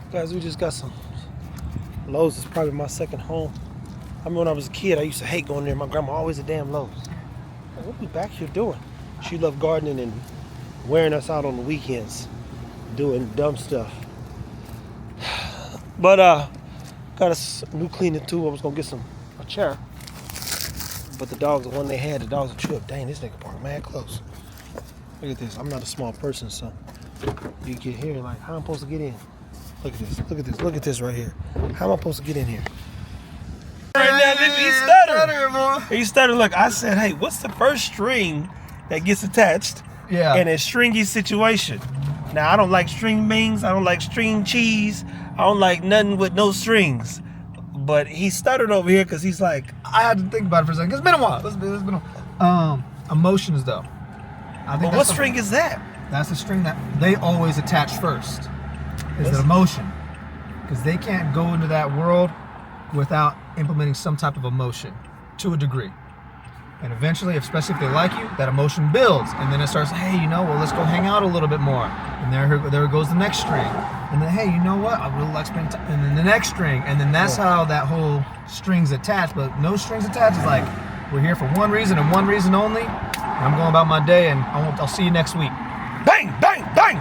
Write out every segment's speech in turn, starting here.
Guys, we just got some. Lowe's is probably my second home. I remember when I was a kid, I used to hate going there. My grandma always at damn Lowe's. Like, what we back here doing? She loved gardening and wearing us out on the weekends, doing dumb stuff. But got a new cleaning tool. I was gonna get a chair, but the dogs, the one they had, the dogs would chew up. Dang, this nigga parked mad close. Look at this. I'm not a small person, so you get here like, how am I supposed to get in? Look at this. Look at this. Look at this right here. How am I supposed to get in here? Right now, he stuttered. He stuttered. Look, I said, hey, what's the first string that gets attached in a stringy situation? Now, I don't like string beans. I don't like string cheese. I don't like nothing with no strings. But he stuttered over here because he's like, I had to think about it for a second. It's been a while. It's been a while. Emotions, though. I think what string is that? That's the string that they always attach first. Is the emotion. Because they can't go into that world without implementing some type of emotion to a degree. And eventually, especially if they like you, that emotion builds. And then it starts, hey, you know, well, let's go hang out a little bit more. And there goes the next string. And then, hey, you know what? I really like spending time. And then the next string. And then that's how that whole string's attached. But no strings attached is like, we're here for one reason and one reason only. And I'm going about my day, and I'll see you next week. Bang, bang, bang!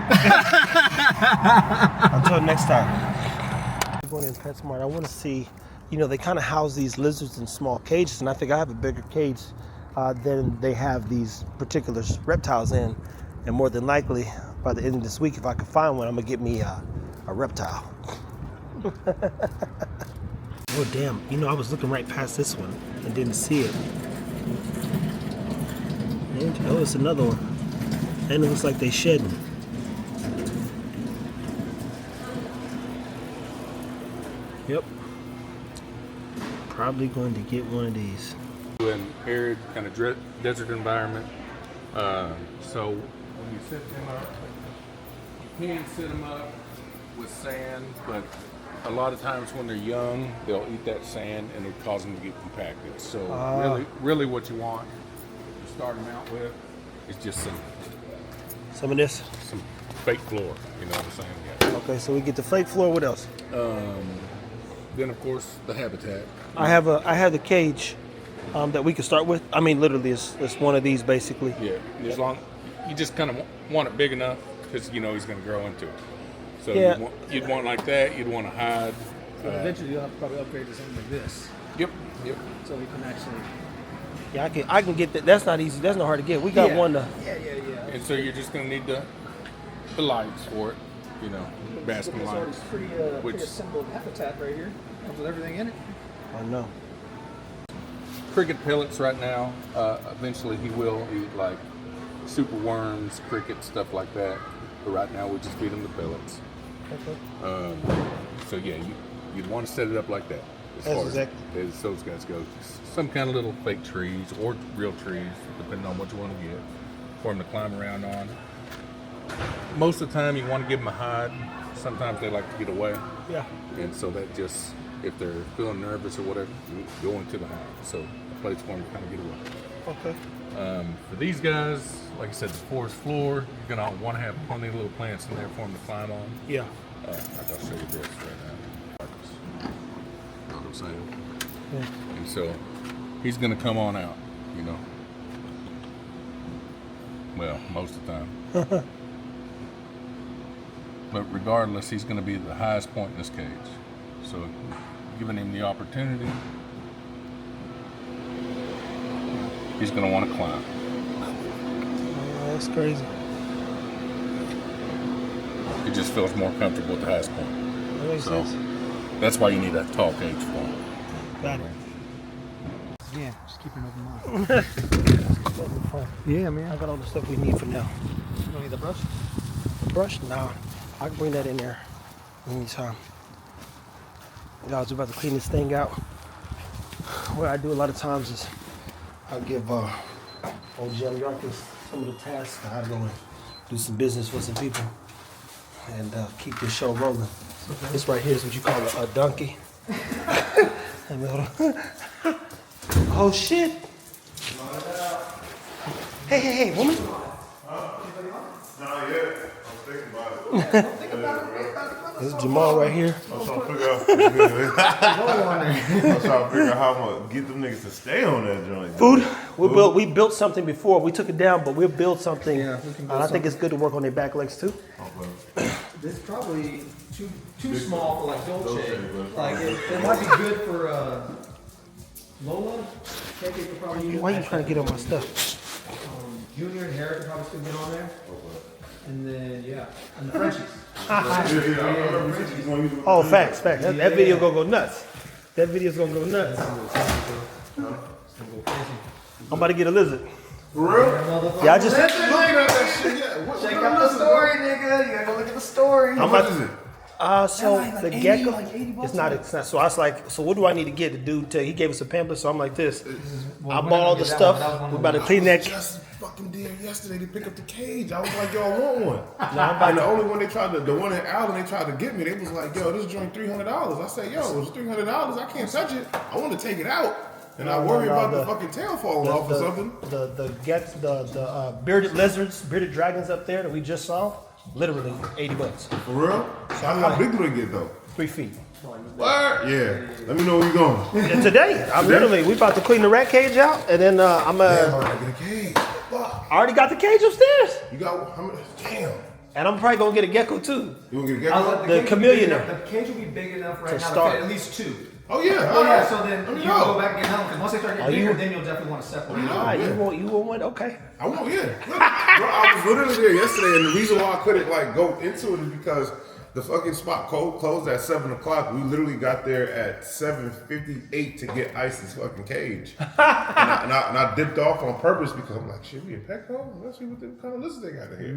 Until next time. I'm going in PetSmart. I want to see, you know, they kind of house these lizards in small cages, and I think I have a bigger cage than they have these particular reptiles in. And more than likely, by the end of this week, if I can find one, I'm going to get me a reptile. Oh, damn. You know, I was looking right past this one and didn't see it. And, oh, it's another one. And it looks like they shedding. Yep. Probably going to get one of these. An arid kind of desert environment. So when you set them up, you can set them up with sand, but a lot of times when they're young, they'll eat that sand and it'll cause them to get compacted. So really what you want to start them out with is just some of this? Some fake floor, you know what I'm saying? Yeah. Okay, so we get the fake floor. What else? Then of course the habitat. I have the cage that we can start with. I mean, literally, it's one of these basically. Yeah, as long you just kind of want it big enough because you know he's going to grow into it. So you'd want like that. You'd want to hide. So eventually you'll have to probably upgrade to something like this. Yep. So we can actually. Yeah, I can get that. That's not easy. That's not hard to get. We got one to. Yeah. And so you're just going to need the lights for it, you know, basking lights. It's pretty simple habitat right here. Comes with everything in it. I know. Cricket pellets right now. Eventually he will eat like super worms, cricket, stuff like that. But right now we just feed him the pellets. Okay. So yeah, you'd want to set it up like that. As those guys go. Some kind of little fake trees or real trees, depending on what you want to get, for them to climb around on. Most of the time you want to give them a hide. Sometimes they like to get away. Yeah. And so that just, if they're feeling nervous or whatever, you go into the hide. So a place for them to kind of get away. Okay. For these guys, like I said, the forest floor, you're going to want to have plenty of little plants in there for them to climb on. Yeah. I'll show you this right now. Know what I'm saying? Yeah. And so he's going to come on out, you know. Well, most of the time. But regardless, he's going to be at the highest point in this cage. So giving him the opportunity, he's going to want to climb. Oh, that's crazy. He just feels more comfortable at the highest point. That makes sense. That's why you need that tall cage for him. Got it. Yeah, just keep an open mind. Yeah, man. I got all the stuff we need for now. You don't need the brush? The brush? Nah. I can bring that in there anytime. Guys, we're about to clean this thing out. What I do a lot of times is I'll give old Jim Yarkins some of the tasks. I gotta go and do some business for some people and keep this show rolling. Okay. This right here is what you call a donkey. Oh shit! Hey, woman. Huh? Not yet. I'm thinking about it. This is Jamahl right here. I'm trying to figure out. I'm trying to figure out how I'm gonna get them niggas to stay on that joint. Food. We built something before. We took it down, but we'll build something. Yeah, and I think it's good to work on their back legs too. Okay. This is probably too small for like Dolce. Like it might be good for Lola. Why are you trying to get on my stuff? Junior and Harry could probably still get on there. Okay. And then and the Frenchies. Oh, facts. That video gonna go nuts. That video's gonna go nuts. I'm about to get a lizard. For real? Yeah, I just. Check out the story, nigga. You gotta go look at the story. How much is it? So the gecko, it's not. So I was like, so what do I need to get? The dude, he gave us a pamphlet, so I'm like this. I bought all the stuff. We're about to clean that. Just fucking did yesterday to pick up the cage. I was like, y'all want one? And the only one they tried to, the one in Allen, they tried to get me. They was like, yo, this joint $300. I said, yo, it's $300. I can't touch it. I want to take it out. And I worry about the fucking tail falling off or something. The bearded lizards, bearded dragons up there that we just saw. Literally $80. For real? So how big do they get though? 3 feet. What? Yeah. Let me know where you going. And today, we about to clean the rat cage out, and then I'm Damn, I gotta get a cage. Fuck. I already got the cage upstairs. You got how many? Damn. And I'm probably gonna get a gecko too. You gonna get a gecko? The chameleon. The cage will be big enough right now to start. fit at least 2. Oh yeah. Oh yeah. So then you go back and get home because once they start getting bigger, then you'll definitely want to separate. You want one? Okay. I want, yeah. Look, bro, I was literally there yesterday, and the reason why I couldn't like go into it is because the fucking spot closed at 7 o'clock. We literally got there at 7:58 to get Ice's fucking cage, and I dipped off on purpose because I'm like, shit, we in Petco? Let's see what kind of lizards they got in here.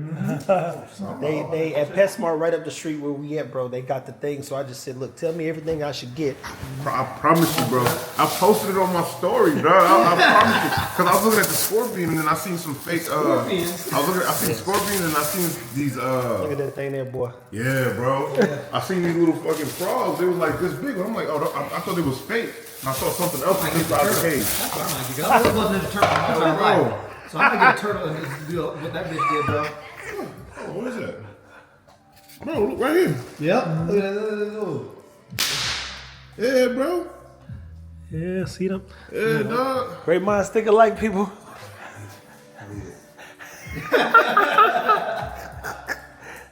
They at PetSmart right up the street where we at, bro. They got the thing, so I just said, look, tell me everything I should get. I promise you, bro. I posted it on my story, bro. I promise you, because I was looking at the scorpion and then I seen some fake. Scorpions. I seen scorpions and I seen these. Look at that thing there, boy. Yeah, bro. I seen these little fucking frogs. They was like this big. I'm like, oh, I thought it was fake. And I saw something else inside the cage. That's what I might get. I wasn't a turtle. Bro. So I'm gonna get a turtle and just do what that bitch did, bro. Oh, what is that? Bro, look right here. Yep. Look at that. Yeah, bro. Yeah, see them? Yeah, dog. Great minds think alike, people.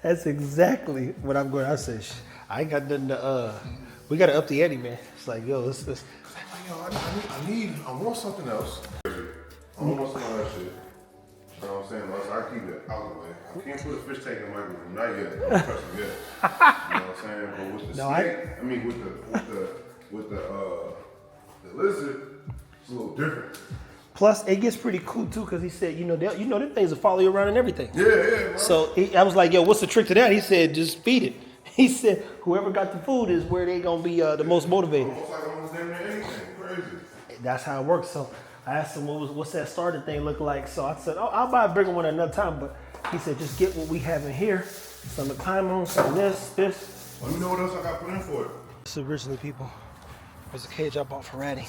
That's exactly what I'm going to say. I ain't got nothing to, we got to up the ante, man. It's like, yo, let's. Yo, I want something else. I don't want some of that shit. You know what I'm saying? I keep it out of the way. I can't put a fish tank in the microwave. Not yet. Don't trust me yet. You know what I'm saying? But with the snake, with the lizard, it's a little different. Plus, it gets pretty cool too, because he said, them things will follow you around and everything. Yeah, bro. So I was like, yo, what's the trick to that? He said, just feed it. He said, whoever got the food is where they gonna be the most motivated. Almost like almost damn near anything. Crazy. That's how it works. So I asked him what's that starter thing look like. So I said, oh, I'll buy a bigger one another time. But he said, just get what we have in here. Some of the time on, some of this. Let me know what else I got put in for it. This originally, people, was a cage I bought for Ratty.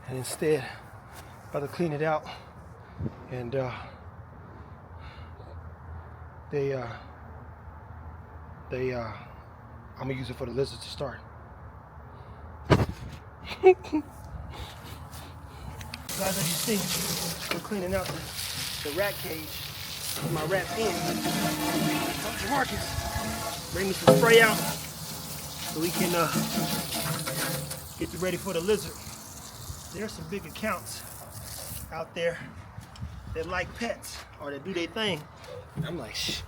And instead, about to clean it out. And I'm gonna use it for the lizards to start. Guys, as you see, we're cleaning out the rat cage with my rat pen. Marcus, bring me some spray out so we can get you ready for the lizard. There's some big accounts out there that like pets or that do their thing. And I'm like, shh,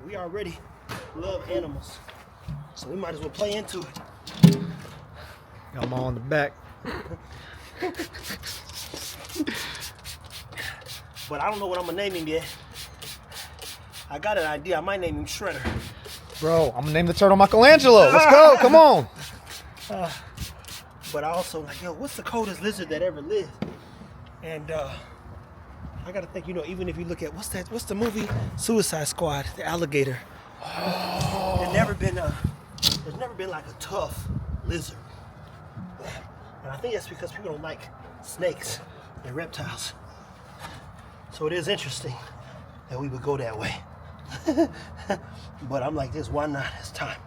we already love animals, so we might as well play into it. Got them all on the back. But I don't know what I'm gonna name him yet. I got an idea. I might name him Shredder. Bro, I'm gonna name the turtle Michelangelo. Let's go. Come on. But I also like, yo, what's the coldest lizard that ever lived? And I gotta think, even if you look at what's the movie Suicide Squad, the alligator. There's never been like a tough lizard. And I think that's because people don't like snakes and reptiles. So it is interesting that we would go that way. But I'm like this, why not? It's time.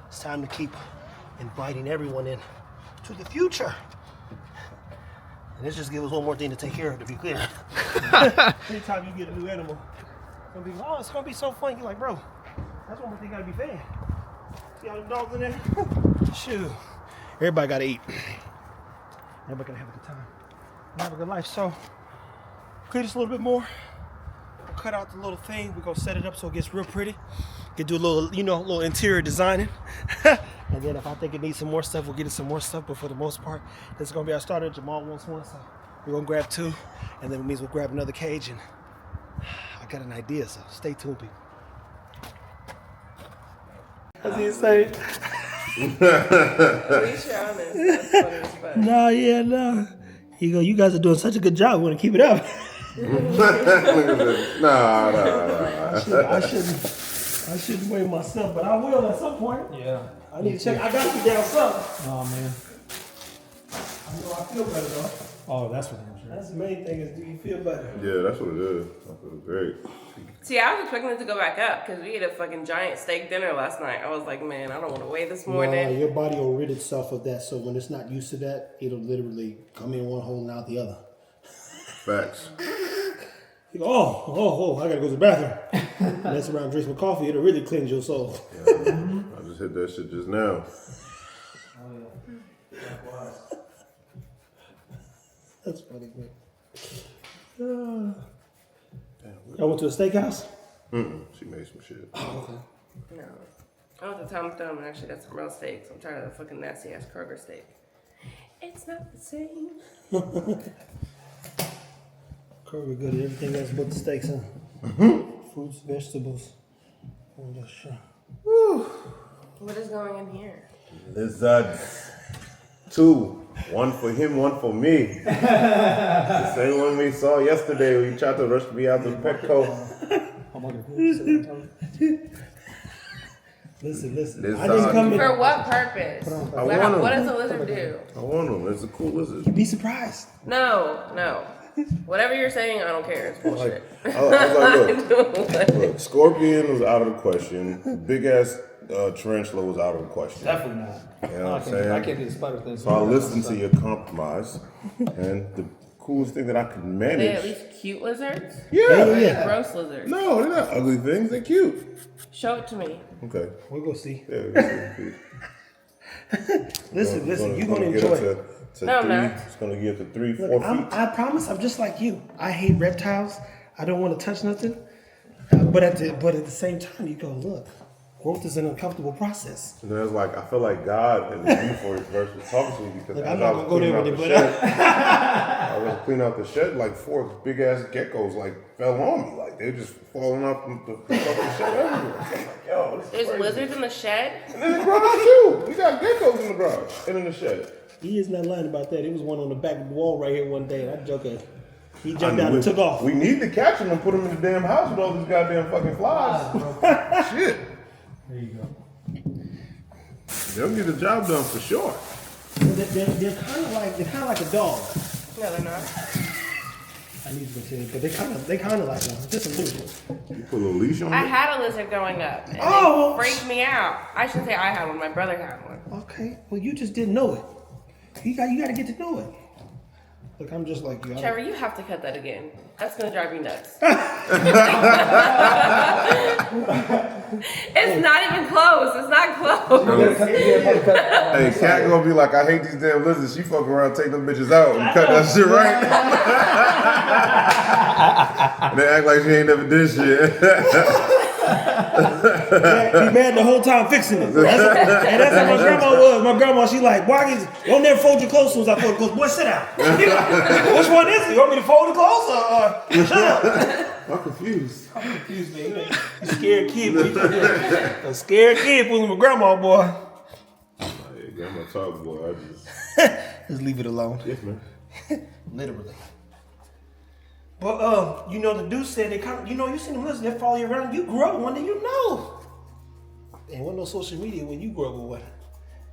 It's time to keep inviting everyone in to the future. And this just gives us one more thing to take care of, to be clear. Anytime you get a new animal, some people, oh, it's gonna be so fun. You're like, bro, that's one more thing you gotta be fed. See all the dogs in there? Shoot. Everybody gotta eat. Everybody gotta have a good time. Have a good life. So, clear this a little bit more. We'll cut out the little thing. We're gonna set it up so it gets real pretty. Get do a little, little interior designing. And then if I think it needs some more stuff, we'll get it some more stuff. But for the most part, this is gonna be our starter. Jamahl wants one, so we're gonna grab 2, and then it means we'll grab another cage. And I got an idea, so stay tuned, people. What's he saying? At least you're honest. That's funny as fuck. No. He go, you guys are doing such a good job. We want to keep it up. Nah. I shouldn't weigh myself, but I will at some point. Yeah. I need to check. I got you down something. Oh man. I know I feel better though. Oh, that's what I'm sure. That's the main thing is, do you feel better? Yeah, that's what it is. I feel great. See, I was expecting it to go back up because we ate a fucking giant steak dinner last night. I was like, man, I don't want to weigh this morning. Your body will rid itself of that, so when it's not used to that, it'll literally come in one hole and out the other. Facts. You go, oh, I gotta go to the bathroom. Mess around, drink some coffee, it'll really cleanse your soul. Yeah, I just hit that shit just now. That's funny, man. I went to a steakhouse? She made some shit. Oh, okay. No. I went to Tom Thumb and actually got some real steaks. I'm tired of that fucking nasty ass Kroger steak. It's not the same. Curry good at everything else but the steaks, huh? Fruits, vegetables. Oh, that's sure. What is going in here? Lizards. 2. 1 for him, 1 for me. The same one we saw yesterday when you tried to rush me out to Petco. Listen. Lizard. I didn't come in. For what purpose? What does a lizard do? I want him. It's a cool lizard. You'd be surprised. No. Whatever you're saying, I don't care. It's bullshit. I was like, look, scorpion was out of the question. Big ass tarantula was out of the question. Definitely not. You know what I'm saying? I can't be a spider thing. So I listened to your compromise, and the coolest thing that I could Are they manage. at least cute lizards? Yeah. Gross lizards. No, they're not ugly things. They're cute. Show it to me. Okay. We'll go see. Yeah, they're cute. Listen, you're going to get enjoy up it. to No, I'm 3. not. It's going to get to 3, 4 Look, feet. I promise I'm just like you. I hate reptiles. I don't want to touch nothing. But at the same time, you go, look, growth is an uncomfortable process. And then it's like, I feel like God and the universe was talking to me because Look, as I'm I not was going to go cleaning there out with the it, shed, I was cleaning out the shed, like 4 big ass geckos like fell on me. Like they just falling off the fucking shed everywhere. So I'm like, yo, this is There's crazy. lizards in the shed? And in the garage too. We got geckos in the garage and in the shed. He is not lying about that. It was one on the back of the wall right here one day. That joker, he I jumped mean, out and took off. We need to catch them and put them in the damn house with all these goddamn fucking flies. Shit. There you go. They'll get the job done for sure. They're kind of like a dog. No, they're not. I need to say it, but they kind of like one. Just a little bit. You put a little leash on I it. had a lizard growing up, and Oh! it freaked me out. I should say I had one. My brother had one. Okay, well you just didn't know it. You got to get to know it. Look, I'm just like you. Trevor, you have to cut that again. That's gonna drive me nuts. It's not even close. It's not close. Hey, Cat gonna be like, I hate these damn lizards. She fuck around, take them bitches out and cut that shit right. And they act like she ain't never did shit. Be mad the whole time fixing it. That's how my grandma was. My grandma, she like, don't never fold your clothes as soon as I fold the clothes. Boy, sit down. Which one is it? You want me to fold the clothes or shut up? I'm confused. I'm confused, man. You scared kid, boy. A scared kid fooling with grandma, boy. Hey, grandma talk, boy. I Just leave it alone. yes, man. Literally. But the dude said they kind of, you seen them lizards, they follow you around. You grow up one day, you know. And wasn't no social media when you grow up with one.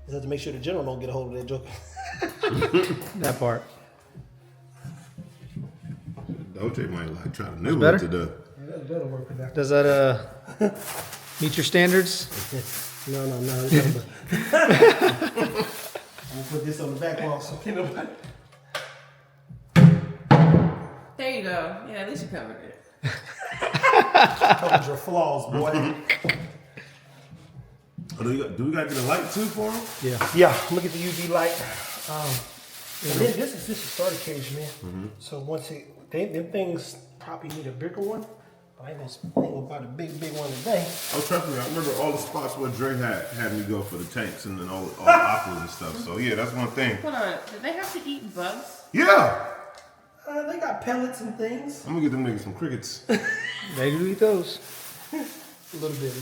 You have to make sure the general don't get a hold of that joke. That part. Doja might like try to nibble better? it to the. That'll work for that. Does that Meet your standards? No. I'm gonna put this on the back wall so can nobody. There you go. Yeah, at least you covered it. Covers your flaws, boy. Oh, do we gotta get a light too for him? Yeah. Look at the UV light. And then this is just a starter cage, man. So once them things probably need a bigger one. But I ain't gonna buy the big one today. Oh, trust me, I remember all the spots where Dre had me go for the tanks and then all the aquas and stuff. So yeah, that's one thing. Hold on. Do they have to eat bugs? Yeah. They got pellets and things. I'm gonna get them niggas some crickets. They do eat those. A little bit.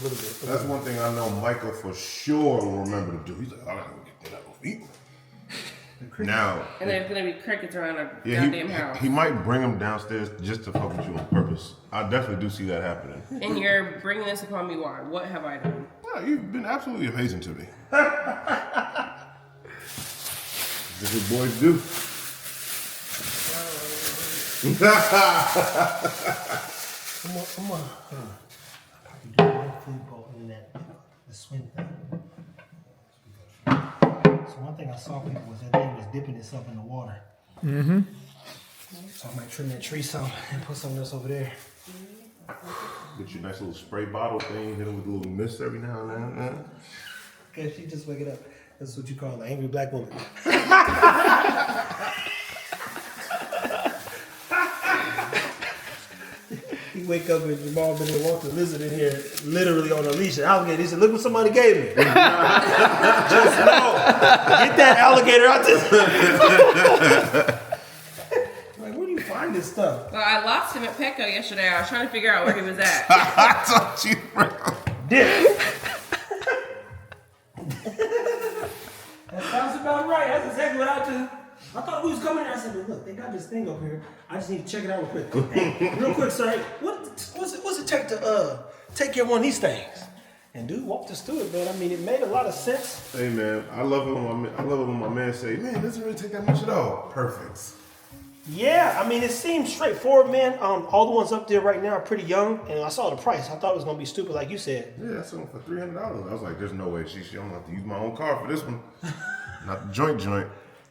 That's one thing I know Michael for sure will remember to do. He's like, I gotta go get that out of eat. Now, And there's gonna be crickets around our yeah, goddamn house. he might bring them downstairs just to fuck with you on purpose. I definitely do see that happening. And you're bringing this upon me. Why? What have I done? Yeah, you've been absolutely amazing to me. That's what boys do. Come on. You do one food bowl in that the swing thing. So one thing I saw people was that thing was dipping itself in the water. So I might trim that tree some and put some of this over there. Get your nice little spray bottle thing, hit them with a little mist every now and then. Okay, she just wake it up. That's what you call an angry black woman. He wake up and Jamahl been there walking the lizard in here, literally on a leash. And alligator, he said, "Look what somebody gave me." Just know, get that alligator out this. Like, where do you find this stuff? Well, I lost him at Petco yesterday. I was trying to figure out where he was at. I told you, bro. Dip. That sounds about right. That's exactly what I do. I thought we was coming here. I said, "Look, they got this thing up here. I just need to check it out real quick." Hey, real quick, sir. What's it take to take care of one of these things? And dude walked us through it, man. I mean, it made a lot of sense. Hey man, I love it when my man say, "Man, it doesn't really take that much at all." Perfect. Yeah, I mean, it seems straightforward, man. All the ones up there right now are pretty young, and I saw the price. I thought it was gonna be stupid, like you said. Yeah, I sold them for $300. I was like, "There's no way she I'm gonna have to use my own car for this one, not the joint."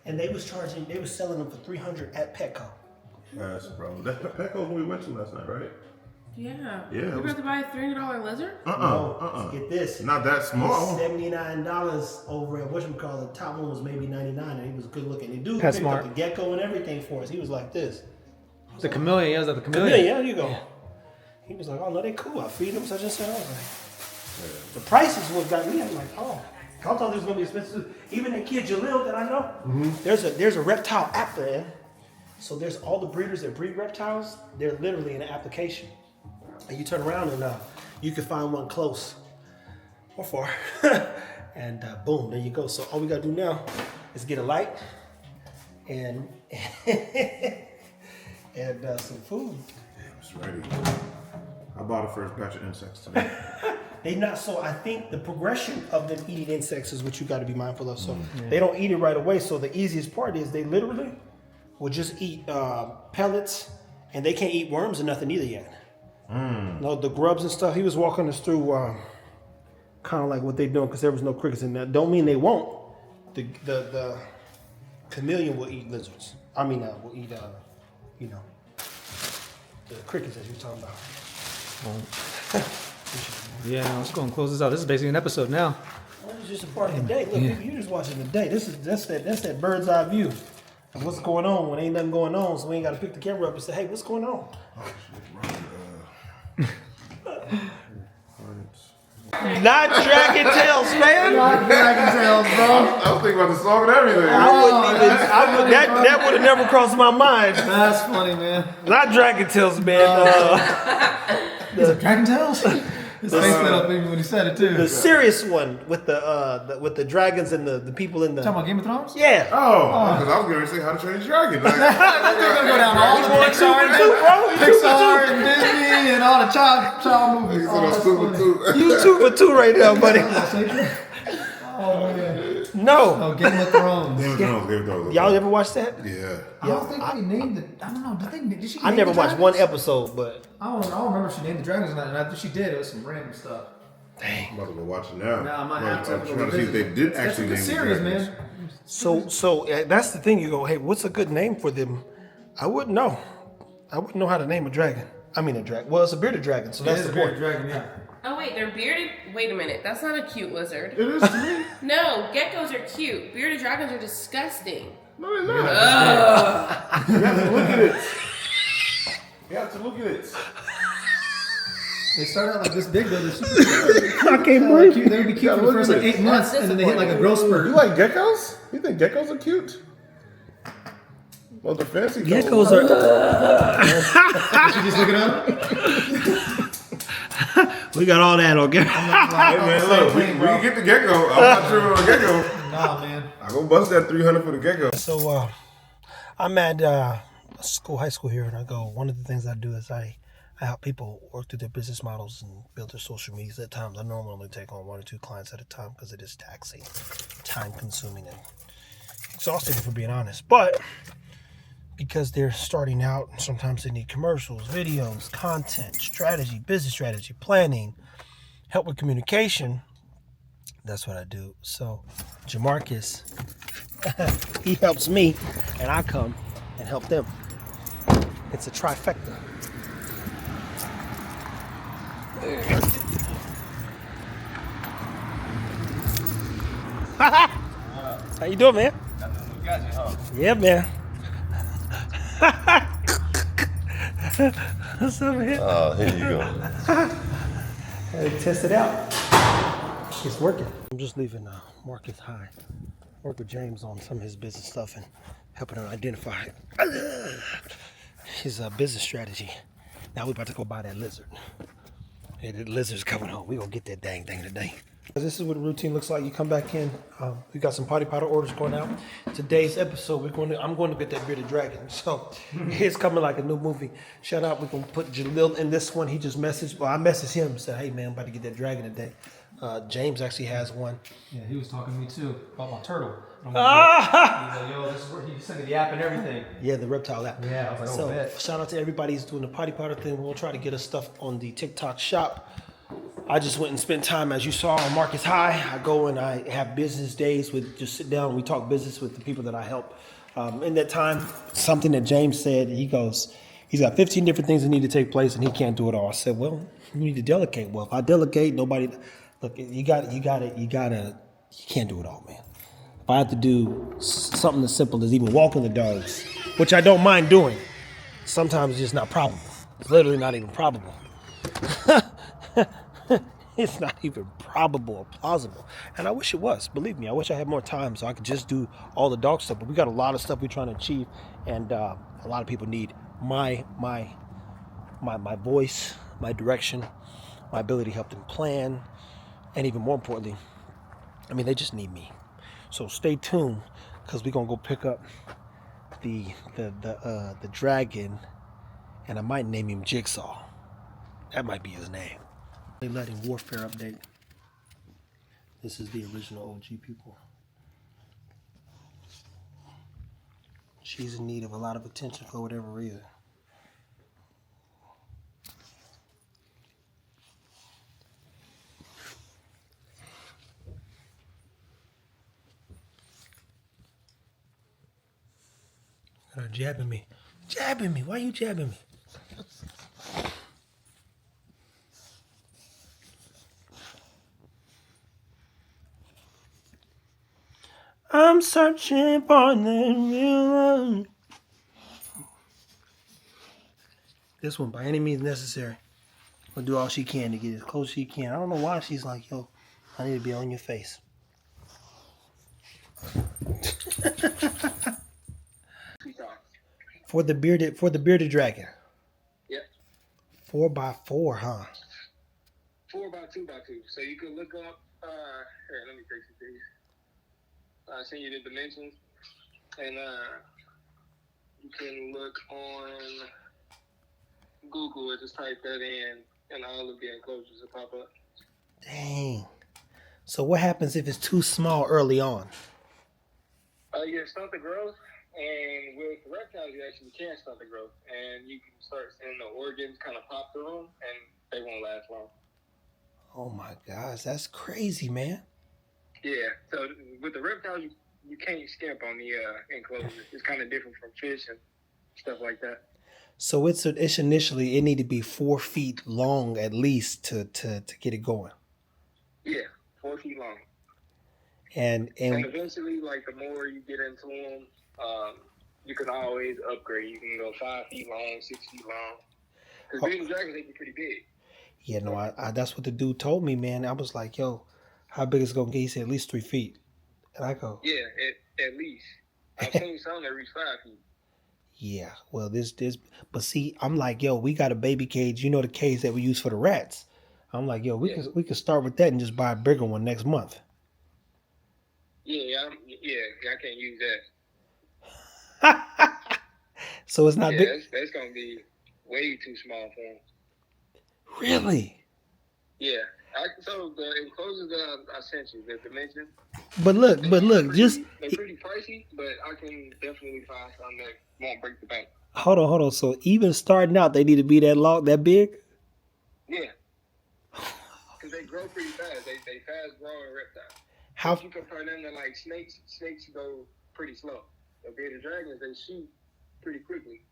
And they was selling them for $300 at Petco. Yes, bro. That's Petco's when we went to last night, right? Yeah. Yeah, You it was- about to buy a $300 lizard? Get this. Not that small. $79 over at whatchamacallit. The top one was maybe $99, and he was good looking. The dude That's picked smart. up the gecko and everything for us. He was like this. The chameleon. Yeah, was that the chameleon? Chameleon, yeah, you go. He was like, "Oh no, they cool. I feed them such and such." I was like, the price is what got me. I'm like, oh, I thought this was gonna be expensive. Even that kid Jalil that I know, there's a reptile app there. So there's all the breeders that breed reptiles. They're literally in an application, and you turn around and you can find one close or far, and boom, there you go. So all we gotta do now is get a light and and some food. It's ready. I bought a first batch of insects today. They not so. I think the progression of them eating insects is what you got to be mindful of. So they don't eat it right away. So the easiest part is they literally will just eat pellets, and they can't eat worms or nothing either yet. No, the grubs and stuff. He was walking us through kind of like what they doing because there was no crickets in there. Don't mean they won't. The chameleon will eat lizards. I mean, will eat the crickets that you were talking about. Yeah, let's go and close this out. This is basically an episode now. Well, it's just a part of the day. Look, you're just watching the day. That's that bird's eye view of what's going on when ain't nothing going on. So we ain't got to pick the camera up and say, "Hey, what's going on?" Not dragging tails, man. Not dragon tails, bro. I was thinking about the song and everything. That would have never crossed my mind. That's funny, man. Not dragon tails, man. Is it dragon tails? His face lit up even when he said it too. The serious one with the dragons and the people in the. Talking about Game of Thrones? Yeah. Oh, because I was going to say How to Train Your Dragon. Like, They're gonna go down all the Pixar and Disney and all the child movies. so that's stupid too. You 2 for 2 right now, buddy. Oh man. No. Oh, Game of Thrones. Game of Thrones. Y'all ever watched that? Yeah. I don't think they named the. I don't know. Did she? I name never the watched dragons? one episode, but I don't remember if she named the dragons or not. And if she did, it was some random stuff. dang. I'm about to go watch it now. Now I might have to. I'm trying to see if they did That's actually a good name series, the dragons. man. So that's the thing. You go, hey, what's a good name for them? I wouldn't know. I wouldn't know how to name a dragon. I mean a dragon. Well, it's a bearded dragon, so that's the point. dragon, yeah. Oh wait, they're bearded. Wait a minute, that's not a cute lizard. It is to me. No, geckos are cute. Bearded dragons are disgusting. No, they're not. You have to look at it. You have to look at it. They start out like this big, though. They're super I can't breathe. cute. They would be cute for the first like 8 months, and then they hit like a growth spurt. You like geckos? You think geckos are cute? Well, they're fancy. Geckos are. Did you just look it up? We got all that on camera. Hey man, look, we can get the gecko. I'm not sure about a gecko. Nah, man. I go bust that 300 for the gecko. So I'm at high school here, and I go. One of the things I do is I help people work through their business models and build their social medias. At times, I normally only take on 1 or 2 clients at a time because it is taxing, time-consuming, and exhausting, if we're being honest. But because they're starting out, sometimes they need commercials, videos, content, strategy, business strategy, planning, help with communication. That's what I do. So Jamarcus, he helps me, and I come and help them. It's a trifecta. How you doing, man? Yeah, man. What's up, man? Oh, here you go. Test it out. It's working. I'm just leaving Marcus High. Work with James on some of his business stuff and helping him identify his business strategy. Now we're about to go buy that lizard. Hey, the lizard's coming home. We're going to get that dang thing today. This is what the routine looks like. You come back in. We got some potty powder orders going out. Today's episode, I'm going to get that bearded dragon. So it's coming like a new movie. Shout out. We're going to put Jalil in this one. He just messaged. Well, I messaged him. Said, hey, man, I'm about to get that dragon today. James actually has one. Yeah, he was talking to me too about my turtle. He's Ah! like, yo, this is where he sent me the app and everything. Yeah, the reptile app. Yeah, I was like, oh, so bet. shout out to everybody who's doing the potty powder thing. We'll try to get us stuff on the TikTok shop. I just went and spent time, as you saw, on Marcus High. I go and I have business days with, just sit down and we talk business with the people that I help. In that time, something that James said, he goes, he's got 15 different things that need to take place and he can't do it all. I said, well, you need to delegate. Well, if I delegate, nobody, look, you can't do it all, man. If I have to do something as simple as even walking the dogs, which I don't mind doing, sometimes it's just not probable. It's literally not even probable. It's not even probable or plausible. And I wish it was. Believe me, I wish I had more time so I could just do all the dog stuff. But we got a lot of stuff we're trying to achieve. And a lot of people need my voice, my direction, my ability to help them plan. And even more importantly, I mean, they just need me. So stay tuned because we're going to go pick up the dragon. And I might name him Jigsaw. That might be his name. Letting warfare update. This is the original OG people. She's in need of a lot of attention for whatever reason. Jabbing me. Jabbing me. Why are you jabbing me? I'm searching for the real love. This one, by any means necessary, will do all she can to get as close as she can. I don't know why she's like, yo, I need to be on your face. For the bearded dragon. Yep. 4x4, huh? 4x2x2. So you can look up. Here, let me take some things. I'll send you the dimensions, and you can look on Google and just type that in, and all of the enclosures will pop up. Dang. So what happens if it's too small early on? You stunt the growth, and with reptiles, you actually can stunt the growth, and you can start seeing the organs kind of pop through them, and they won't last long. Oh my gosh, that's crazy, man. Yeah, so with the reptiles, you can't skimp on the enclosure. It's kind of different from fish and stuff like that. So it's initially it need to be 4 feet long at least to get it going. Yeah, 4 feet long. And eventually, like the more you get into them, you can always upgrade. You can go 5 feet long, 6 feet long. Because bearded dragons, they can be pretty big. Yeah, no, I that's what the dude told me, man. I was like, yo, how big is it gonna get? He said at least 3 feet. And I go, yeah, at least. I've seen some that reach 5 feet. Yeah, well, this, but see, I'm like, yo, we got a baby cage. You know the cage that we use for the rats. I'm like, yo, we could start with that and just buy a bigger one next month. Yeah, I can't use that. So it's not big. That's gonna be way too small for them. Really? Yeah. So the enclosures that I sent you, the dimensions. But look, they're pretty pricey, but I can definitely find some that won't break the bank. Hold on. So even starting out, they need to be that big? Yeah. Because they grow pretty fast. They fast growing reptiles. How? If you compare them to like snakes, snakes go pretty slow. The bearded dragons, they shoot pretty quickly.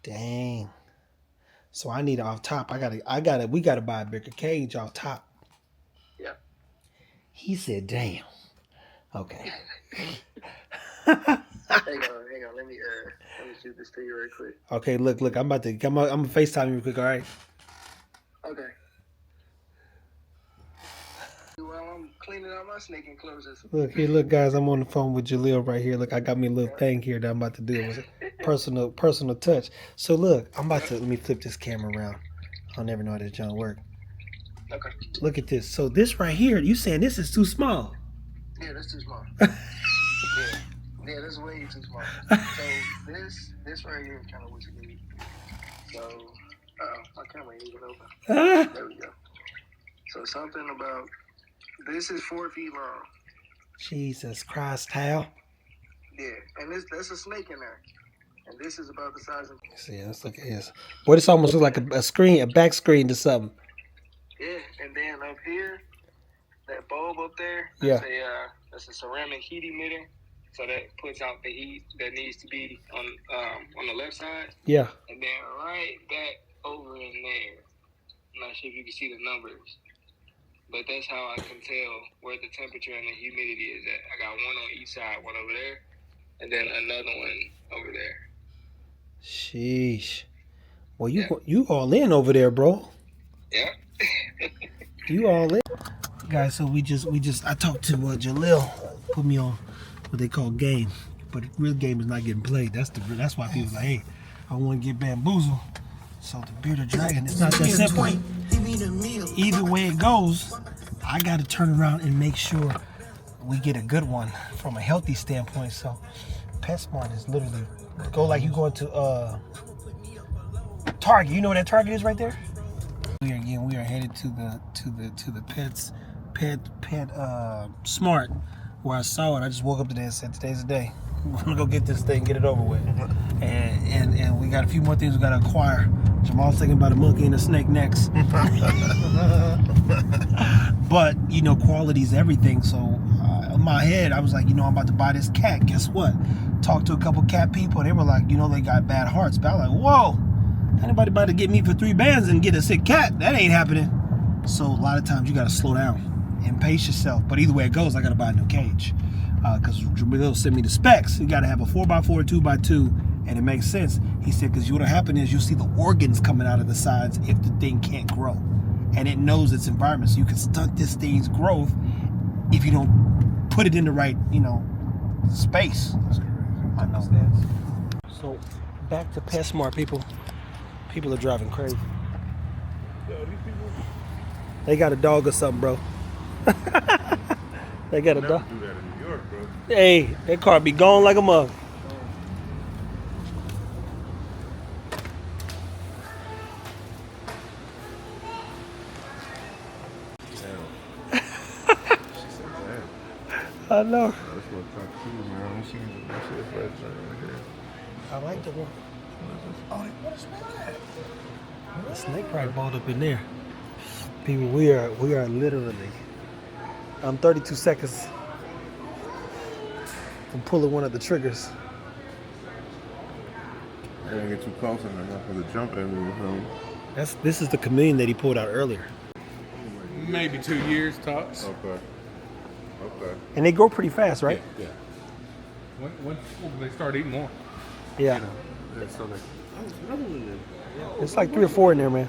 Dang. So I need it off top. We gotta buy a bigger cage off top. Yeah. He said, damn. Okay. Hang on. Let me shoot this to you real quick. Okay, look. I'm gonna FaceTime you real quick, all right? Okay. While I'm cleaning out my snake enclosures. Look, guys, I'm on the phone with Jaleel right here. Look, I got me a little thing here that I'm about to do. It was a personal touch. So look, let me flip this camera around. I'll never know how this junk work. Okay. Look at this. So this right here, you saying this is too small? Yeah, that's too small. Yeah, that's way too small. So this right here is kind of what you need. So, my camera ain't even open. There we go. So something about this is 4 feet long. Jesus Christ, Hal. Yeah, and that's a snake in there. And this is about the size of. See, let's look at this. Boy, this almost looks like a back screen to something. Yeah, and then up here, that bulb up there, that's a ceramic heat emitter. So that puts out the heat that needs to be on the left side. Yeah. And then right back over in there, I'm not sure if you can see the numbers, but that's how I can tell where the temperature and the humidity is at. I got one on each side, one over there, and then another one over there. Sheesh. Well, you all in over there, bro. Yeah. You all in. Guys, so I talked to Jaleel, put me on what they call game, but real game is not getting played. That's why people like, hey, I want to get bamboozled. So the bearded dragon, it's not that simple. Either way it goes, I got to turn around and make sure we get a good one from a healthy standpoint. So PetSmart is literally go like you going to Target. You know where that Target is right there. We are headed to the Pet Smart. Where I saw it, I just woke up today and said, today's the day. We're gonna go get this thing, get it over with. And we got a few more things we gotta acquire. Jamal's thinking about a monkey and a snake next. But, quality's everything. So in my head, I was like, I'm about to buy this cat. Guess what? Talked to a couple cat people. They were like, they got bad hearts. But I was like, whoa, anybody about to get me for 3 bands and get a sick cat? That ain't happening. So a lot of times you gotta slow down and pace yourself. But either way it goes, I gotta buy a new cage. Because Jamahl sent me the specs. You gotta have a 4x4, 2x2, and it makes sense. He said, because what'll happen is you'll see the organs coming out of the sides if the thing can't grow. And it knows its environment. So you can stunt this thing's growth if you don't put it in the right, space. I know. So back to PetSmart, people. People are driving crazy. Yo, these people. They got a dog or something, bro. They got a dog. Do that in New York, bro. Hey, that car be gone like a mug. I know. That's what I talk to, man. Let me see if right here. I like the one. Oh, what is that? The snake probably balled up in there. People, we are literally. I'm 32 seconds from pulling one of the triggers. I didn't get too close and I'm not gonna jump at me. This is the chameleon that he pulled out earlier. Maybe 2 years tops. Okay. And they grow pretty fast, right? Yeah. When they start eating more. Yeah. You know, so they. It's like 3 or 4 in there, man.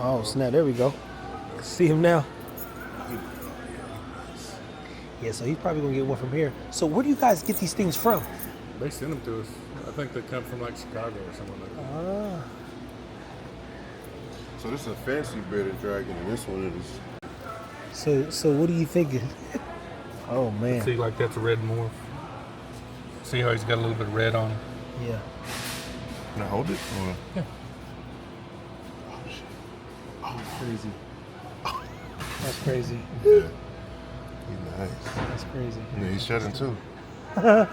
Oh snap! There we go. See him now. Yeah, so he's probably gonna get one from here. So where do you guys get these things from? They send them to us. I think they come from like Chicago or something like that. Ah. So this is a fancy bearded dragon, and this one is. So what are you thinking? Oh man. See, like that's a red morph. See how he's got a little bit of red on him? Yeah. Can I hold it? Or? Yeah. Crazy. That's crazy. Yeah. He's nice. That's crazy. Yeah, he's shedding too. No,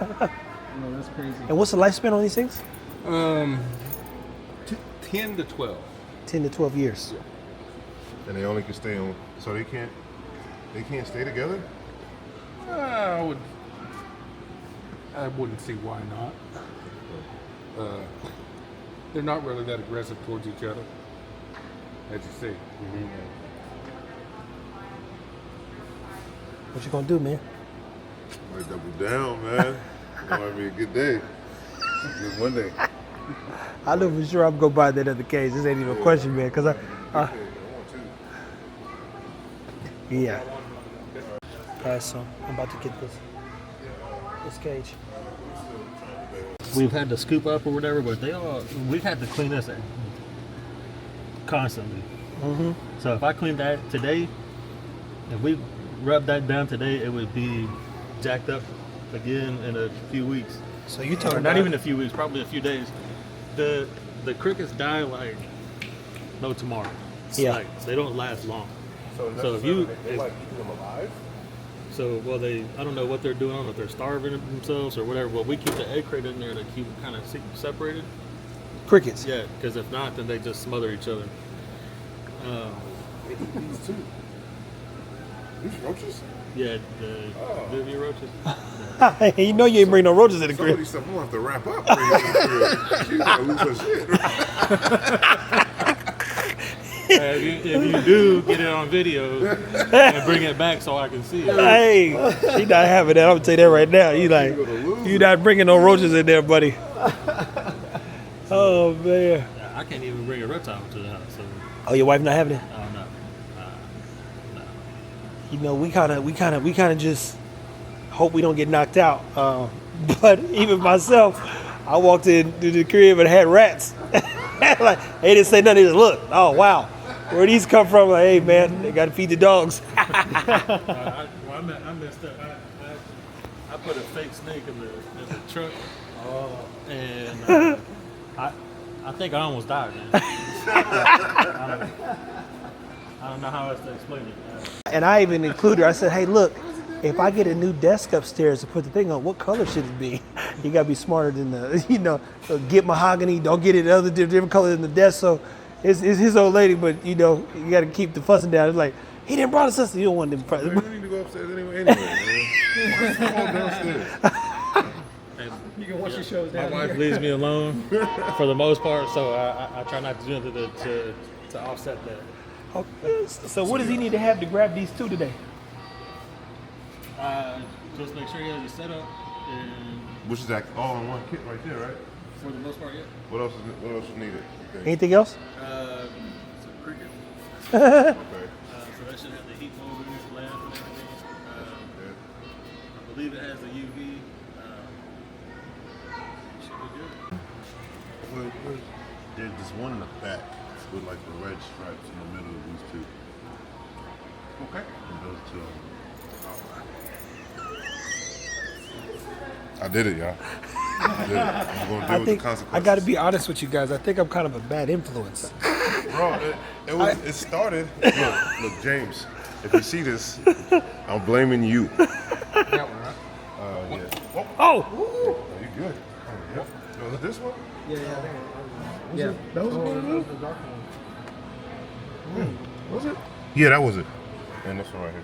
that's crazy. And what's the lifespan on these things? 10 to 12. 10 to 12 years. Yeah. And they only can stay on. So they can't stay together. I wouldn't see why not. They're not really that aggressive towards each other, as you see. Mm-hmm. What you gonna do, man? Might double down, man. It might be a good day. Good one day. I know for sure I'm gonna buy that other cage. This ain't even a question, man. Cause yeah. Alright, so I'm about to get this cage. We've had to scoop up or whatever, but we've had to clean this constantly. Mm-hmm. So if I cleaned that today, if we rubbed that down today, it would be jacked up again in a few weeks. So you Or talking not about even a few weeks, probably a few days. The crickets die like no tomorrow. Yeah. Like, they don't last long. So if you they like keeping them alive. So, well, I don't know what they're doing. I don't know if they're starving themselves or whatever. But we keep the egg crate in there to keep them kind of separated. crickets? Yeah, because if not, then they just smother each other. These two. These roaches? Yeah, the Vivia roaches. You know you ain't bring no roaches in the Some of crib. these stuff I'm gonna have to wrap up. She's gonna lose her shit. If you do, get it on video and bring it back so I can see it. Hey, she not having that. I'm gonna tell you that right now. You not bringing no roaches in there, buddy. Oh man. I can't even bring a reptile to the house. So, Oh, your wife not having it? oh no. You know, we kind of just hope we don't get knocked out. But even myself, I walked into the crib and had rats. Like, they didn't say nothing. They just look. Oh wow, where these come from? Like, hey man, they got to feed the dogs. I messed up. I put a fake snake in the truck, and I think I almost died, man. I don't know how else to explain it. And I even included her. I said, hey, look, if I get a new desk upstairs to put the thing on, what color should it be? You got to be smarter than get mahogany. Don't get it other different color than the desk. So it's his old lady, but, you got to keep the fussing down. It's like, he didn't brought us. You don't want them. We need to go upstairs anyway, man. Why is all downstairs? You can watch your shows My down wife here. leaves me alone for the most part, so I try not to do anything to offset that. Okay. So what does he need to have to grab these two today? Just make sure he has it set up, and Which is that all in one kit right there, right? for the most part, yeah. What else is needed? Okay. Anything else? Some cricket. Okay. So that should have the heat motors, lamp, and everything. I believe it has the UV. Should be good. There's this one in the back with like the red stripes in the middle of these two. Okay. And those two. I did it, y'all. I did it. I'm gonna deal with the consequences. I got to be honest with you guys. I think I'm kind of a bad influence. Bro, it started. Look, James. If you see this, I'm blaming you. That one, right? Yeah. Oh! Oh, you good? Oh, yep. Was it this one? Yeah. That was the dark one. Was it? Yeah, that was it. And this one right here.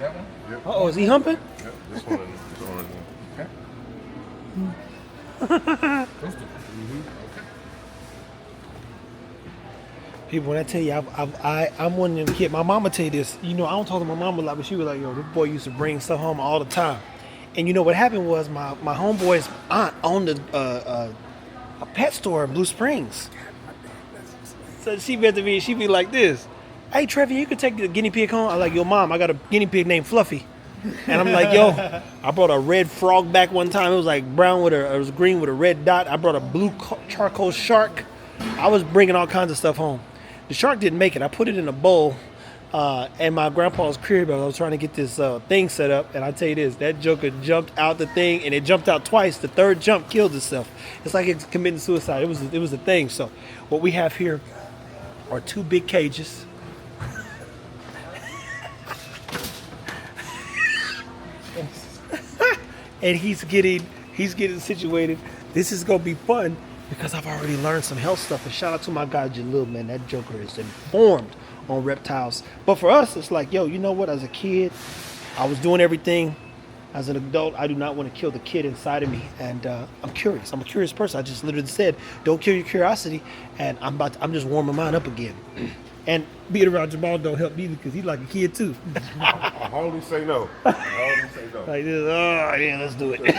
That one? Yep. Oh, is he humping? Yep. This one and this one. Okay. People, when I tell you, I'm one of them kids. My mama tell you this. You know, I don't talk to my mama a lot, but she was like, yo, this boy used to bring stuff home all the time. And you know what happened was my homeboy's aunt owned a pet store in Blue Springs. So she be like this. Hey, Trevor, you could take the guinea pig home. I'm like, yo, Mom, I got a guinea pig named Fluffy. And I'm like, yo, I brought a red frog back one time. It was like brown it was green with a red dot. I brought a blue charcoal shark. I was bringing all kinds of stuff home. The shark didn't make it. I put it in a bowl in my grandpa's crib. I was trying to get this thing set up. And I tell you this, that joker jumped out the thing and it jumped out twice. The third jump killed itself. It's like it's committing suicide. It was a thing. So what we have here are 2 big cages. And he's getting situated. This is gonna be fun because I've already learned some health stuff. And shout out to my guy Jalil, man. That joker is informed on reptiles. But for us, it's like, yo, you know what? As a kid, I was doing everything. As an adult, I do not want to kill the kid inside of me. And I'm curious. I'm a curious person. I just literally said, don't kill your curiosity. And I'm just warming mine up again. And being around Jamahl don't help me because he's like a kid too. I hardly say no. Like this, oh yeah, let's do it. Make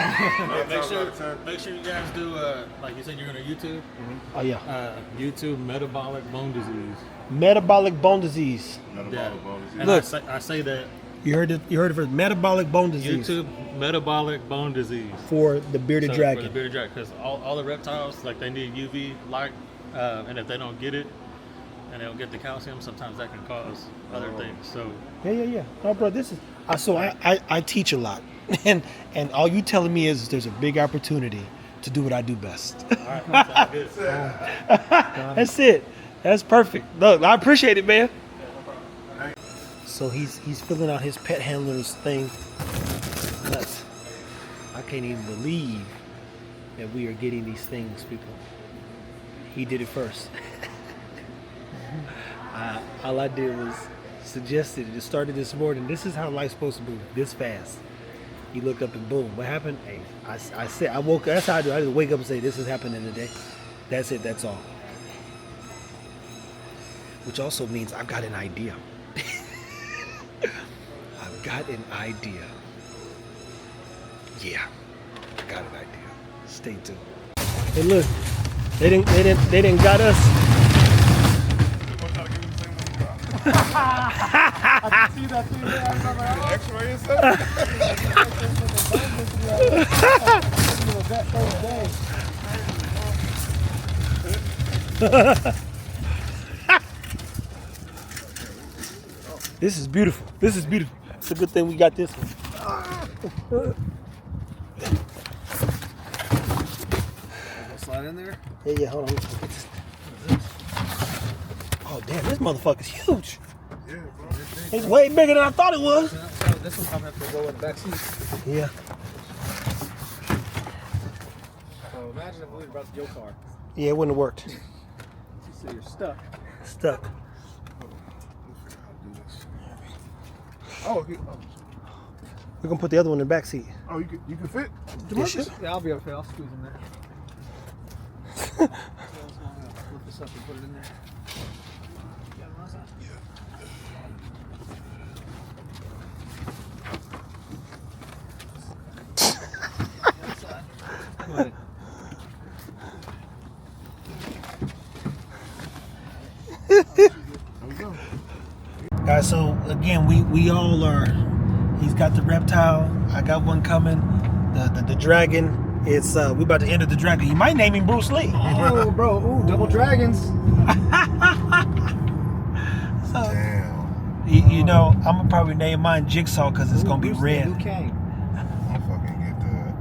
sure you guys do like you said you're gonna YouTube. Oh yeah. YouTube metabolic bone disease. Metabolic bone disease. Metabolic bone disease. And Look. I say that You heard it for metabolic bone disease. YouTube metabolic bone disease for the bearded dragon. For the bearded dragon, because all the reptiles like they need UV light, and if they don't get it, and they don't get the calcium, sometimes that can cause other things. So Yeah. No, bro, this is so I teach a lot, and all you telling me is there's a big opportunity to do what I do best. all right, sounds good. That's it. That's perfect. Look, I appreciate it, man. So he's filling out his pet handler's thing. Nuts. I can't even believe that we are getting these things, people. He did it first. All I did was suggested it. It started this morning. This is how life's supposed to move, this fast. You look up and boom, what happened? Hey, I said, I woke up, that's how I do. I just wake up and say, this is happening today. That's it, that's all. Which also means I've got an idea. I've got an idea. Yeah, I got an idea. Stay tuned. Hey, look, they didn't got us. I can see that thing there. I remember X-ray and stuff? This is beautiful. This is beautiful. It's a good thing we got this one. slide in there. Yeah, hold on. Oh, damn, this motherfucker's huge. Yeah, bro. It's way bigger than I thought it was. This one probably have to go in the back seat. Yeah. So imagine if we were about to your car. Yeah, it wouldn't have worked. You say you're stuck. Stuck. Oh, We're gonna put the other one in the back seat. oh, you can fit? This shit? Yeah, I'll be okay. I'll squeeze in there. Flip this up and put it in there. Guys, so again, we all are. He's got the reptile. I got one coming. The dragon. It's we about to enter the dragon. You might name him Bruce Lee. Oh, bro! Ooh, double dragons. So, Damn. you know, I'm gonna probably name mine Jigsaw because it's gonna be Bruce red. Lee, Liu Kang. I'm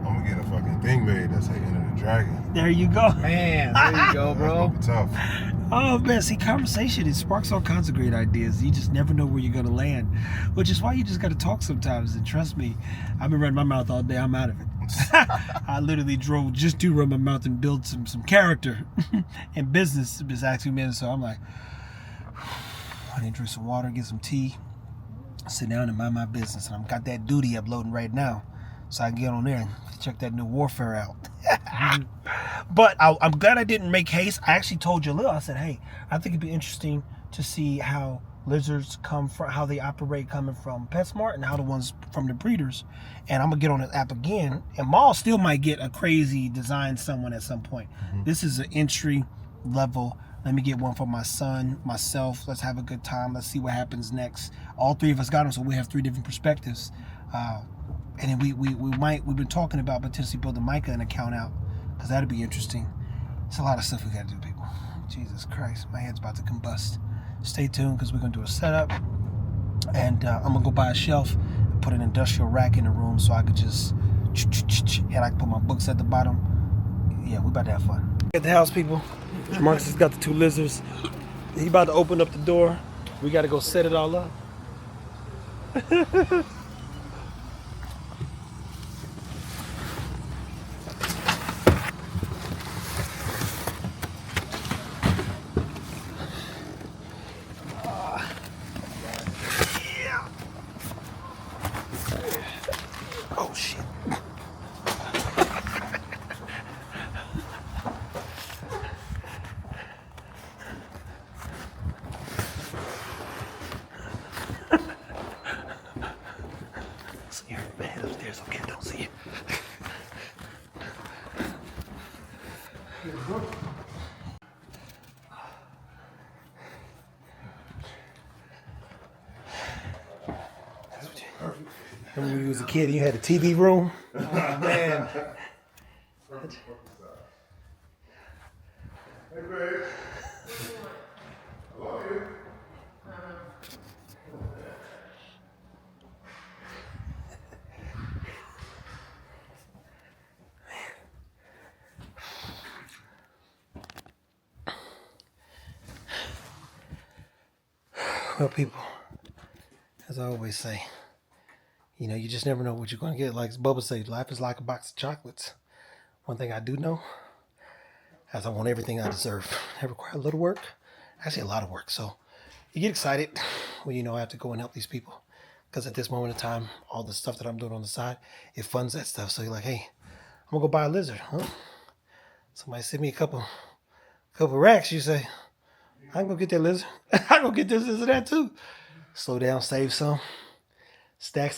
gonna get a fucking thing made that say Enter the Dragon. There you go. Man, there you go, bro. Tough. Oh man, see, conversation, it sparks all kinds of great ideas. You just never know where you're gonna land, which is why you just gotta talk sometimes. And trust me, I've been running my mouth all day. I'm out of it. I literally drove just to run my mouth and build some character and business. It's actually minutes. So I'm like, I need to drink some water, get some tea, sit down and mind my business. And I've got that duty uploading right now, so I can get on there and check that new warfare out. But I'm glad I didn't make haste. I actually told Jalil, I said, hey, I think it'd be interesting to see how lizards come from, how they operate coming from PetSmart and how the ones from the breeders. And I'm gonna get on the app again. And Maul still might get a crazy design someone at some point. This is an entry level. Let me get one for my son, myself. Let's have a good time. Let's see what happens next. All three of us got them, so we have 3 different perspectives. And then we've been talking about potentially building Micah an account out, because that'd be interesting. It's a lot of stuff we gotta do, people. Jesus Christ, my head's about to combust. Stay tuned, because we're gonna do a setup, and I'm gonna go buy a shelf and put an industrial rack in the room so I could just, and I can put my books at the bottom. Yeah, we about to have fun. At the house, people. Marcus has got the 2 lizards. He about to open up the door. We gotta go set it all up. Oh shit. See her head upstairs, okay, don't see you. Remember when you was a kid and you had a TV room? Oh, man. Hey, babe. I love you. Well, people, as I always say, you know, you just never know what you're going to get. Like Bubba said, life is like a box of chocolates. One thing I do know is I want everything I deserve. I require a little work, actually a lot of work. So you get excited when you know I have to go and help these people. Because at this moment in time, all the stuff that I'm doing on the side, it funds that stuff. So you're like, hey, I'm going to go buy a lizard. Huh? Somebody send me a couple racks. You say, I can go get that lizard. I go get this and that too. Slow down, save some. Stack.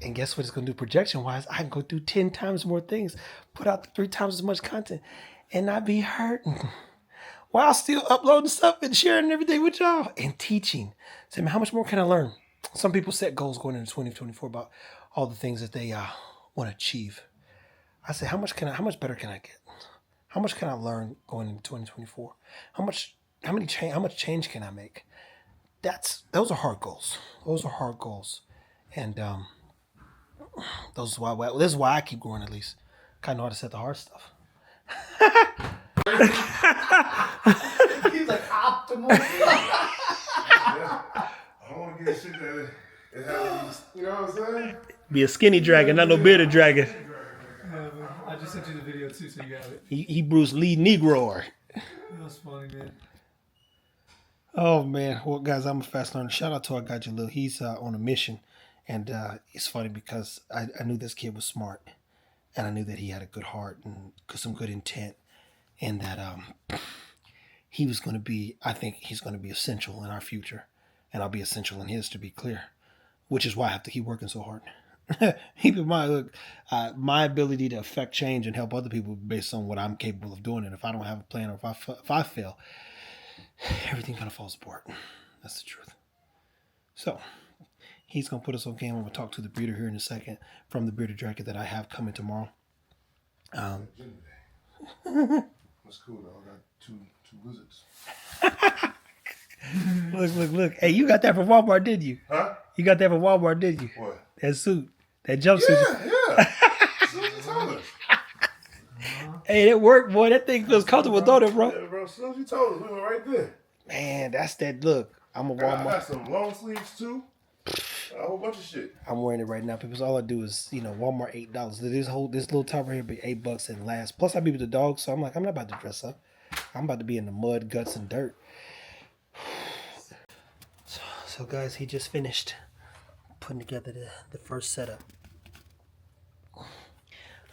And guess what it's going to do projection-wise? I can go do 10 times more things, put out 3 times as much content, and not be hurting while still uploading stuff and sharing everything with y'all and teaching. Say, man, how much more can I learn? Some people set goals going into 2024 about all the things that they want to achieve. I say, how much better can I get? How much can I learn going into 2024? How much change can I make? Those are hard goals. And this is why I keep growing, at least. I know how to set the hard stuff. He's like optimal. I don't want to get shit that it has, you know what I'm saying? Be a skinny dragon, not no bearded dragon. I just sent you the video too, so you got it. He Bruce Lee Negro. That was funny, man. Oh man, well guys, I'm a fast learner. Shout out to our guy Jalil. He's on a mission, and it's funny because I knew this kid was smart, and I knew that he had a good heart and some good intent, and that he was going to be. I think he's going to be essential in our future, and I'll be essential in his, to be clear. Which is why I have to keep working so hard. Keep in mind, look, my ability to affect change and help other people based on what I'm capable of doing, and if I don't have a plan or if I fail, everything kind of falls apart. That's the truth. So he's going to put us on game. I'm going to talk to the breeder here in a second from the bearded dragon that I have coming tomorrow. That's cool though. I got two lizards. Look. Hey, you got that from Walmart, didn't you? Huh? You got that from Walmart, didn't you? What? That suit. That jumpsuit. Yeah. $600. Hey, it worked, boy. That thing feels comfortable, don't it, bro? Yeah, bro. As soon as you told us, we were right there. Man, that's that look. I'm a I got Walmart. some long sleeves too. A whole bunch of shit. I'm wearing it right now, people. So all I do is, Walmart $8. This little top right here be $8 and last. Plus I be with the dog, so I'm like, I'm not about to dress up. I'm about to be in the mud, guts, and dirt. So guys, he just finished putting together the first setup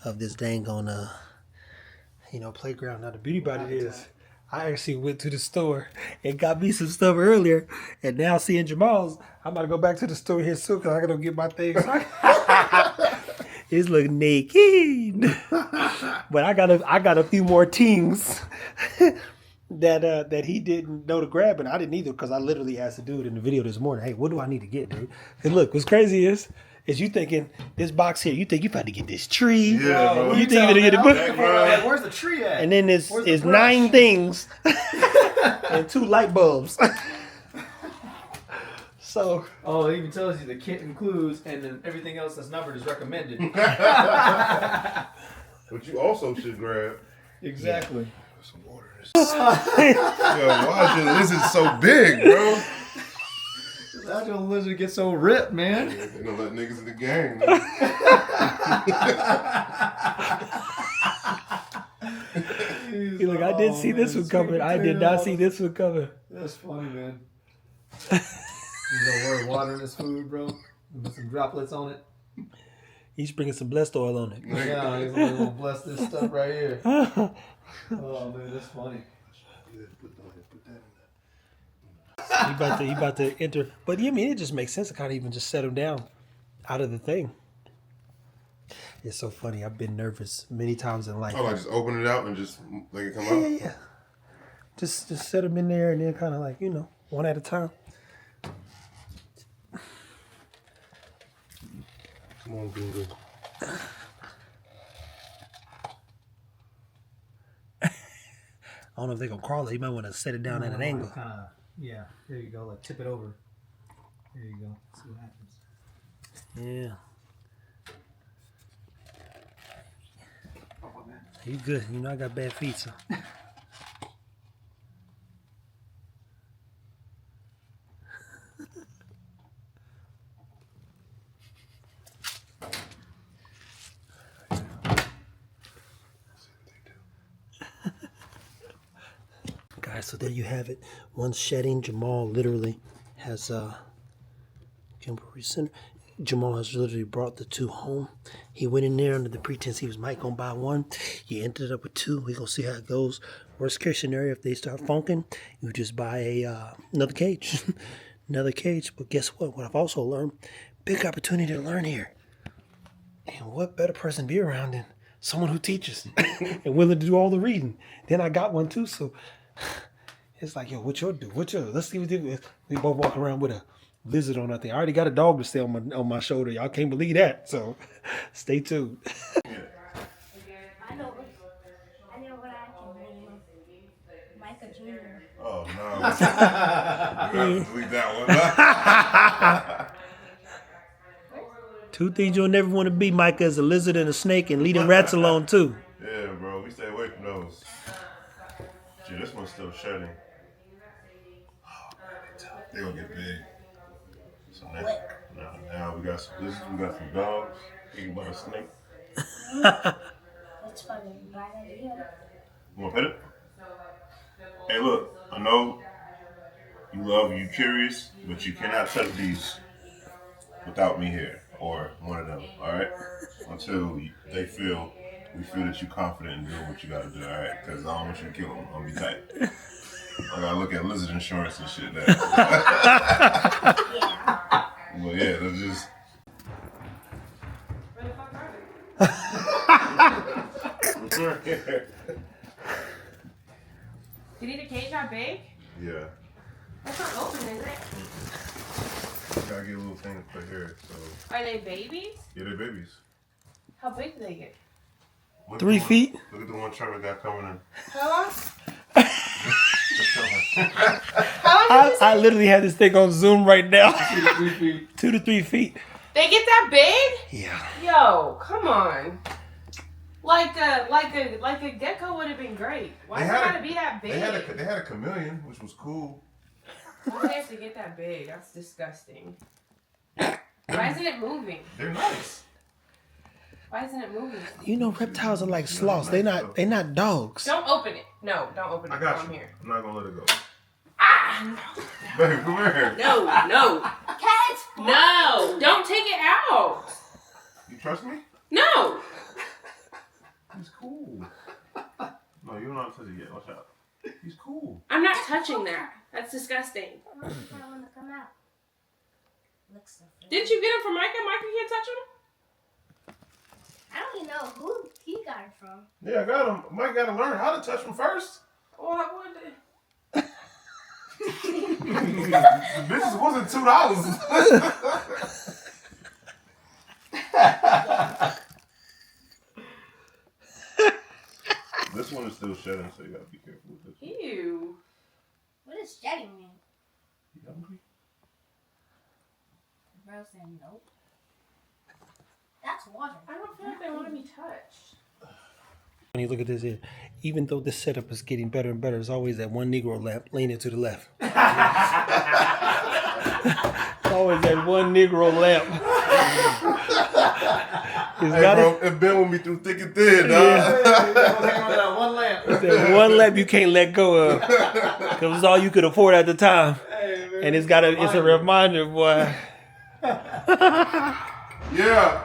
of this dang on playground. Now the beauty about it is I actually went to the store and got me some stuff earlier, and now seeing Jamahl's, I'm about to go back to the store here soon because I gotta get my things. It's looking naked, but I got a few more things that he didn't know to grab, and I didn't either because I literally asked the dude in the video this morning, "Hey, what do I need to get, dude?" And look, what's crazy is you thinking this box here, you think you about to get this tree. Yeah, bro. You think you're gonna get a book. Like, where's the tree at? And then it's 9 things and 2 light bulbs. So. Oh, it even tells you the kit includes, and then everything else that's numbered is recommended. But you also should grab Exactly. some water. Yo, why is your lizard so big, bro? How'd your lizard get so ripped, man? They're gonna let niggas in the gang. You're like, I didn't see this one coming. I did not see this one coming. That's funny, man. You know, we're watering this food, bro. With some droplets on it. He's bringing some blessed oil on it. Yeah, he's gonna bless this stuff right here. Oh man, that's funny. He about to enter, but I mean, it just makes sense to kind of even just set him down out of the thing. It's so funny. I've been nervous many times in life. Oh, like just open it out and just let it come out? Yeah. Just set him in there and then kind of like, one at a time. Come on, Google. I don't know if they're going to crawl it. You might want to set it down at an angle. Yeah, there you go. Like tip it over. There you go. See what happens. Yeah. You good. I got bad feet, so. Guys, so there you have it. One shedding. Jamahl literally has Jamahl has literally brought the 2 home. He went in there under the pretense he might gonna buy 1. He ended up with 2. We gonna see how it goes. Worst case scenario, if they start funking, you just buy another cage, another cage. But guess what? What I've also learned, big opportunity to learn here. And what better person to be around than someone who teaches and willing to do all the reading. Then I got one too, so it's like, yo, what you'll do? Let's see what they do. We both walk around with a lizard on our thing. I already got a dog to stay on my shoulder. Y'all can't believe that. So stay tuned. I know what I can name Micah Jr. Oh, no. We have to delete that one. 2 things you'll never want to be, Micah, is a lizard and a snake and leading rats alone too. Yeah, bro. We stay away from those. Gee, this one's still shedding. They gonna get big. So now we got some lizards, we got some dogs. Eating by a snake. That's funny. Right idea. You wanna pet it? Hey, look. I know you curious, but you cannot touch these without me here or one of them. All right? Until we feel that you're confident in doing what you gotta do. All right? Because I don't want you to kill them. I'm gonna be tight. I gotta look at lizard insurance and shit now. Well, yeah, that's just. You need a cage that big? Yeah. That's not open, is it? Gotta get a little thing to put here. So. Are they babies? Yeah, they're babies. How big do they get? 3 feet? Look at the one Trevor got coming in. How long? I literally have this thing on Zoom right now. 2 to 3 feet. 2 to 3 feet. They get that big? Yeah. Yo, come on. Like a gecko would have been great. Why does it gotta be that big? They had a chameleon, which was cool. Why do they have to get that big? That's disgusting. Why isn't it moving? They're nice. Why isn't it moving? You know, reptiles are like sloths. They not dogs. Don't open it. No, don't open it. I got I'm you. here. I'm not gonna let it go. Ah! Baby, come here. No. Cats. No. Don't take it out. You trust me? No. He's cool. No, you don't know how to touch it yet. Watch out. He's cool. I'm not touching that. That's disgusting. I want to come out. Looks so funny. Didn't you get him from Micah? Micah can't touch him? I don't even know who he got it from. Yeah, I got him. Mike got to learn how to touch him first. Oh, I would. The bitches wasn't $2. This one is still shedding, so you gotta be careful with this. Ew. What does shedding mean? You hungry? Bro said nope. That's water. I don't feel like they want to be touched. When you look at this here, even though this setup is getting better and better, there's always that one Negro lamp leaning to the left. Always that one Negro lamp. Hey, bro, it been with me through thick and thin, dog. That one lamp. That one lamp you can't let go of. Because it's all you could afford at the time. Hey, man, And it's a reminder, boy. Yeah.